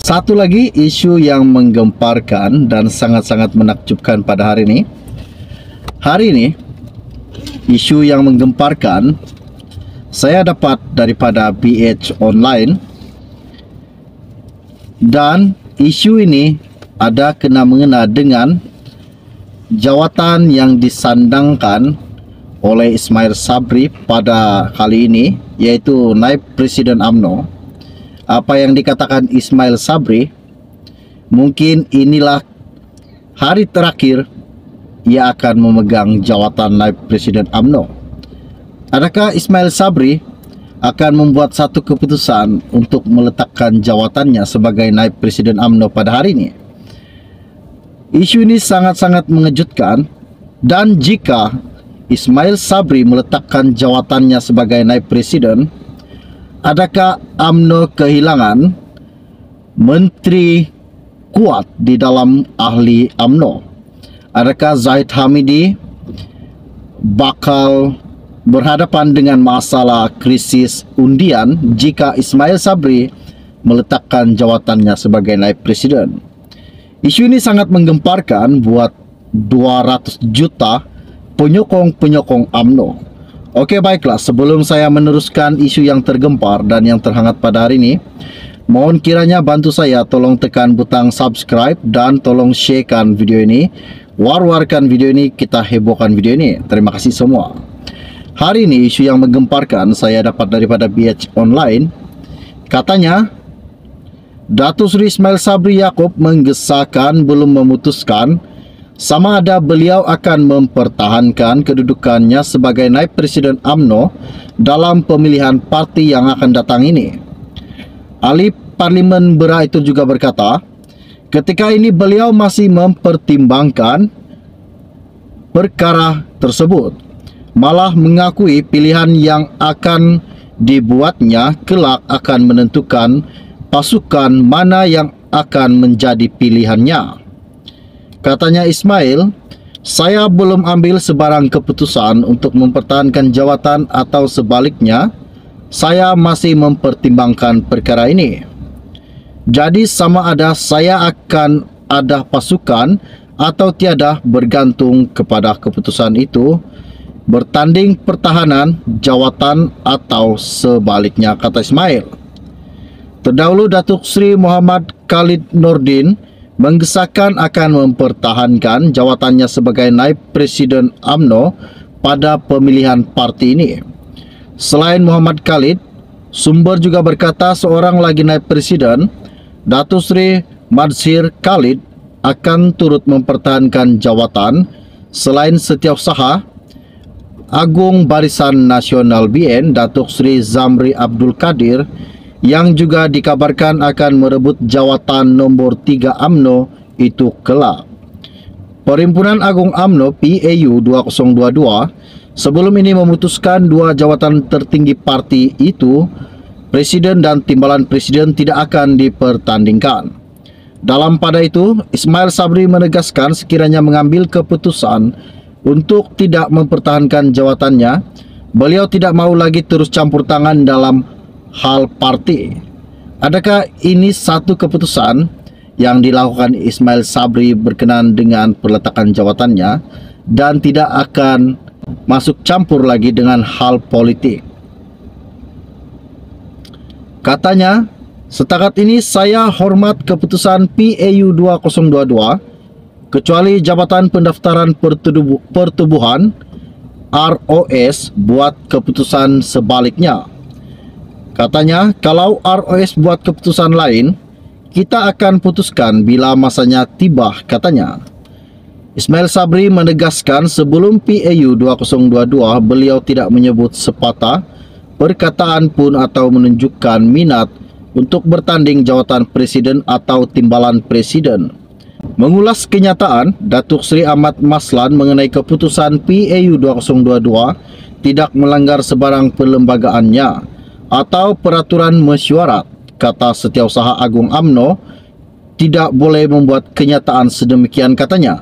Satu lagi isu yang menggemparkan dan sangat-sangat menakjubkan pada hari ini. Hari ini, isu yang menggemparkan saya dapat daripada BH Online, dan isu ini ada kena mengena dengan jawatan yang disandangkan oleh Ismail Sabri pada kali ini, yaitu Naib Presiden UMNO. Apa yang dikatakan Ismail Sabri, mungkin inilah hari terakhir ia akan memegang jawatan Naib Presiden UMNO. Adakah Ismail Sabri akan membuat satu keputusan untuk meletakkan jawatannya sebagai Naib Presiden UMNO pada hari ini? Isu ini sangat-sangat mengejutkan, dan jika Ismail Sabri meletakkan jawatannya sebagai Naib Presiden, adakah UMNO kehilangan menteri kuat di dalam ahli UMNO? Adakah Zahid Hamidi bakal berhadapan dengan masalah krisis undian jika Ismail Sabri meletakkan jawatannya sebagai Naib Presiden? Isu ini sangat menggemparkan buat 200 juta penyokong-penyokong UMNO. Oke, baiklah, sebelum saya meneruskan isu yang tergempar dan yang terhangat pada hari ini, mohon kiranya bantu saya, tolong tekan butang subscribe dan tolong sharekan video ini. War-warkan video ini, kita hebohkan video ini. Terima kasih semua. Hari ini isu yang menggemparkan saya dapat daripada BH Online. Katanya, Datuk Seri Ismail Sabri Yaakob menggesahkan belum memutuskan sama ada beliau akan mempertahankan kedudukannya sebagai Naib Presiden UMNO dalam pemilihan parti yang akan datang ini. Ahli Parlimen Berak itu juga berkata, ketika ini beliau masih mempertimbangkan perkara tersebut, malah mengakui pilihan yang akan dibuatnya kelak akan menentukan pasukan mana yang akan menjadi pilihannya. Katanya Ismail, saya belum ambil sebarang keputusan untuk mempertahankan jawatan atau sebaliknya, saya masih mempertimbangkan perkara ini. Jadi sama ada saya akan ada pasukan atau tiada bergantung kepada keputusan itu, bertanding pertahanan jawatan atau sebaliknya, kata Ismail. Terdahulu Datuk Seri Muhammad Khalid Nordin menggesahkan akan mempertahankan jawatannya sebagai Naib Presiden UMNO pada pemilihan parti ini. Selain Muhammad Khalid, sumber juga berkata seorang lagi Naib Presiden, Datuk Seri Madzhir Khalid, akan turut mempertahankan jawatan selain Setiausaha Agung Barisan Nasional BN, Datuk Seri Zamri Abdul Kadir, yang juga dikabarkan akan merebut jawatan nombor 3 UMNO itu kelak. Perhimpunan Agung UMNO PAU 2022 sebelum ini memutuskan dua jawatan tertinggi parti itu, Presiden dan Timbalan Presiden, tidak akan dipertandingkan. Dalam pada itu, Ismail Sabri menegaskan sekiranya mengambil keputusan untuk tidak mempertahankan jawatannya, beliau tidak mau lagi terus campur tangan dalam hal parti. Adakah ini satu keputusan yang dilakukan Ismail Sabri berkenaan dengan peletakan jawatannya dan tidak akan masuk campur lagi dengan hal politik? Katanya, setakat ini saya hormat keputusan PAU 2022 kecuali Jabatan Pendaftaran Pertubuhan ROS buat keputusan sebaliknya. Katanya, kalau ROS buat keputusan lain, kita akan putuskan bila masanya tiba, katanya. Ismail Sabri menegaskan sebelum PAU 2022 beliau tidak menyebut sepatah perkataan pun atau menunjukkan minat untuk bertanding jawatan presiden atau timbalan presiden. Mengulas kenyataan, Datuk Seri Ahmad Maslan mengenai keputusan PAU 2022 tidak melanggar sebarang perlembagaannya atau peraturan mesyuarat, kata Setiausaha Agung UMNO, tidak boleh membuat kenyataan sedemikian, katanya.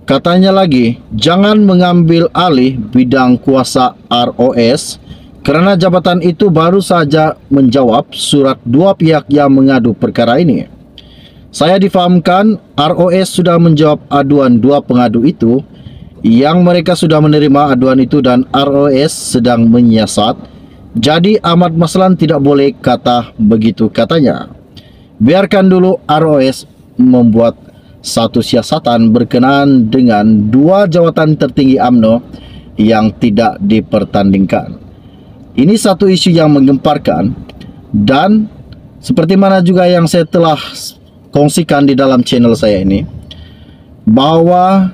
Katanya lagi, jangan mengambil alih bidang kuasa ROS kerana jabatan itu baru saja menjawab surat dua pihak yang mengadu perkara ini. Saya difahamkan ROS sudah menjawab aduan dua pengadu itu, yang mereka sudah menerima aduan itu dan ROS sedang menyiasat. Jadi Ahmad Maslan tidak boleh kata begitu, katanya. Biarkan dulu ROS membuat satu siasatan berkenaan dengan dua jawatan tertinggi UMNO yang tidak dipertandingkan. Ini satu isu yang menggemparkan, dan seperti mana juga yang saya telah kongsikan di dalam channel saya ini, bahwa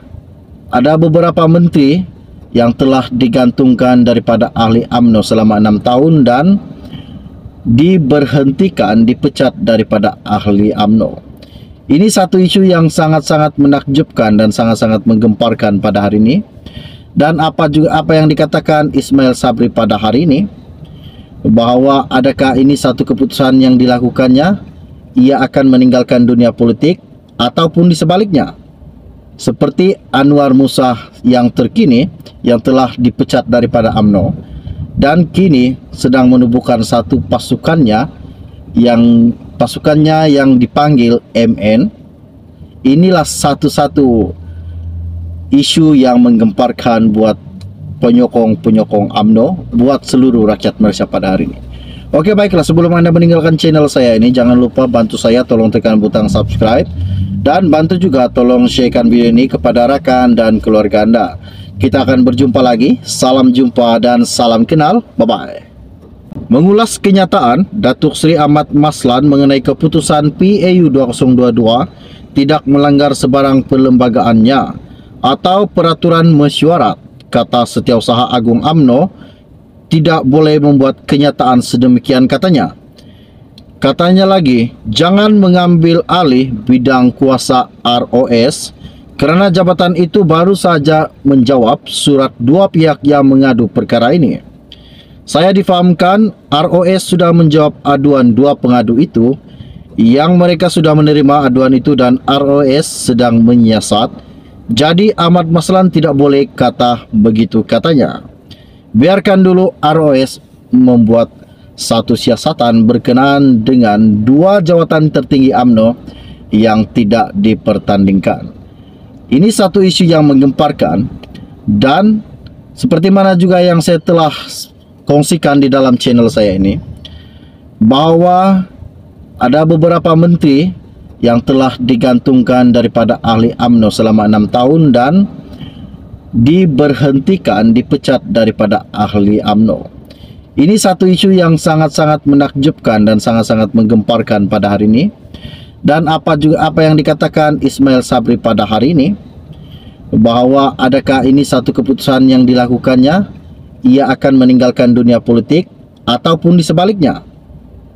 ada beberapa menteri yang telah digantungkan daripada ahli UMNO selama 6 tahun dan diberhentikan, dipecat daripada ahli UMNO. Ini satu isu yang sangat-sangat menakjubkan dan sangat-sangat menggemparkan pada hari ini. Dan apa yang dikatakan Ismail Sabri pada hari ini, bahwa adakah ini satu keputusan yang dilakukannya, ia akan meninggalkan dunia politik, ataupun di sebaliknya, seperti Anwar Musa yang terkini yang telah dipecat daripada UMNO dan kini sedang menubuhkan satu pasukannya yang dipanggil MN. Inilah satu-satu isu yang menggemparkan buat penyokong-penyokong UMNO, buat seluruh rakyat Malaysia pada hari ini. Oke, baiklah, sebelum Anda meninggalkan channel saya ini, jangan lupa bantu saya, tolong tekan butang subscribe, dan bantu juga tolong sharekan video ini kepada rakan dan keluarga Anda. Kita akan berjumpa lagi. Salam jumpa dan salam kenal. Bye-bye. Mengulas kenyataan Datuk Seri Ahmad Maslan mengenai keputusan PAU 2022 tidak melanggar sebarang perlembagaannya atau peraturan mesyuarat, kata Setiausaha Agung UMNO, tidak boleh membuat kenyataan sedemikian, katanya. Katanya lagi, jangan mengambil alih bidang kuasa ROS kerana jabatan itu baru saja menjawab surat dua pihak yang mengadu perkara ini. Saya difahamkan ROS sudah menjawab aduan dua pengadu itu, yang mereka sudah menerima aduan itu dan ROS sedang menyiasat. Jadi Ahmad Maslan tidak boleh kata begitu, katanya. Biarkan dulu ROS membuat satu siasatan berkenaan dengan dua jawatan tertinggi UMNO yang tidak dipertandingkan. Ini satu isu yang menggemparkan, dan seperti mana juga yang saya telah kongsikan di dalam channel saya ini, bahwa ada beberapa menteri yang telah digantungkan daripada ahli UMNO selama 6 tahun dan diberhentikan, dipecat daripada ahli UMNO. Ini satu isu yang sangat-sangat menakjubkan dan sangat-sangat menggemparkan pada hari ini. Dan apa yang dikatakan Ismail Sabri pada hari ini, bahwa adakah ini satu keputusan yang dilakukannya, ia akan meninggalkan dunia politik, ataupun di sebaliknya,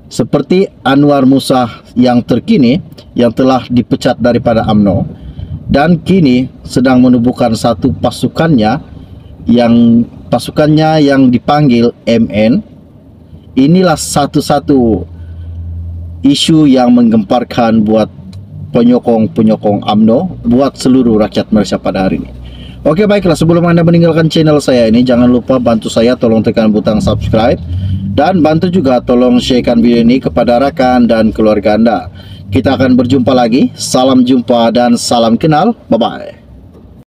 seperti Anwar Musa yang terkini yang telah dipecat daripada UMNO dan kini sedang menubuhkan satu pasukannya yang dipanggil MN. Inilah satu-satu isu yang menggemparkan buat penyokong-penyokong UMNO, buat seluruh rakyat Malaysia pada hari ini. Oke, baiklah, sebelum Anda meninggalkan channel saya ini, jangan lupa bantu saya, tolong tekan butang subscribe, dan bantu juga tolong sharekan video ini kepada rakan dan keluarga Anda. Kita akan berjumpa lagi. Salam jumpa dan salam kenal. Bye-bye.